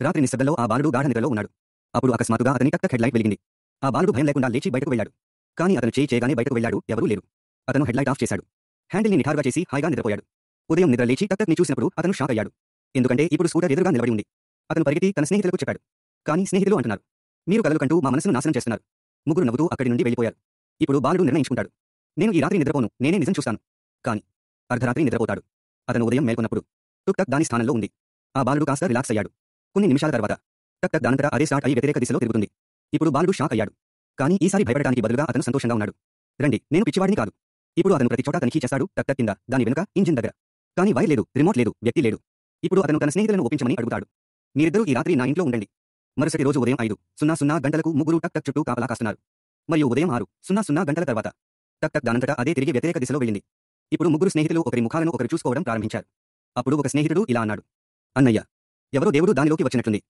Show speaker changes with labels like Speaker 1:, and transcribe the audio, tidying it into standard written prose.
Speaker 1: రాత్రి నిశ్శబ్దంలో ఆ బాలుడు గాఢ నిద్రలో ఉన్నాడు. అప్పుడు అకస్మాత్తుగా అతని టక్ టక్ హెడ్లైట్ వెలిగింది. ఆ బాలుడు భయం లేకుండా లేచి బయటకు వెళ్ళాడు. కానీ అతను చేయి చేయగానే బయటకు వెళ్ళాడు, ఎవరూ లేరు. అతను హెడ్లైట్ ఆఫ్ చేశాడు. హ్యాండిల్ని నిఠారుగా చేసి హాయిగా నిద్రపోయాడు. ఉదయం నిద్ర లేచి టక్ టక్ని చూసినప్పుడు అతను షాక్ అయ్యాడు. ఎందుకంటే ఇప్పుడు స్కూటర్ ఎదురుగా నిలబడి ఉంది. అతను పరిగెత్తి తన స్నేహితులకు చెప్పాడు. కానీ స్నేహితులు అంటున్నారు, మీరు కలలు కంటూ మా మనసును నాశనం చేస్తున్నారు. ముగ్గురు నవ్వుతూ అక్కడి నుండి వెళ్ళిపోయారు. ఇప్పుడు బాలుడు నిర్ణయించుకుంటాడు. నేను ఈ రాత్రి నిద్రపోను, నేనే నిజం చూస్తాను. కానీ అర్ధరాత్రి నిద్రపోతాడు. అతను ఉదయం మేల్కొన్నప్పుడు టుక్ టక్ దాని స్థానంలో ఉంది. ఆ బాలుడు కాస్త రిలాక్స్ అయ్యాడు. కొన్ని నిమిషాల తర్వాత టక్ టక్ దానంతటా అదే స్టార్ట్ అయ్యి వ్యతిరేక దిశలో తిరుగుతుంది. ఇప్పుడు బాలుడు షాక్ అయ్యాడు. కానీ ఈసారి భయపడటానికి బదులుగా అతను సంతోషంగా ఉన్నాడు. రండి, నేను పిచ్చివాడిని కాదు. ఇప్పుడు అతను ప్రతి చోట తనిఖీ చేస్తాడు, టక్ టక్ కింద, దాని వెనుక, ఇంజిన్ దగ్గర. కానీ వైర్ లేదు, రిమోట్ లేదు, వ్యక్తి లేడు. ఇప్పుడు అతను తన స్నేహితులను ఒప్పించమని అడుగుతాడు. మీరిద్దరూ ఈ రాత్రి నా ఇంట్లో ఉండండి. మరుసటి రోజు ఉదయం 5:00 గంటలకు ముగ్గురు టక్ టక్ చుట్టూ కాపలా కాస్తున్నారు. మరియు ఉదయం 6:00 గంటల తర్వాత టక్ టక్ దానంతటా అదే తిరిగి వ్యతిరేక దిశలో వెళ్ళింది. ఇప్పుడు ముగ్గురు స్నేహితులు ఒకరి ముఖాలను ఒకరు చూసుకోవడం ప్రారంభించారు. అప్పుడు ఒక స్నేహితుడు ఇలా అన్నాడు, అన్నయ్య, ఎవరో దేవుడు దానిలోకి వచ్చినట్లుంది.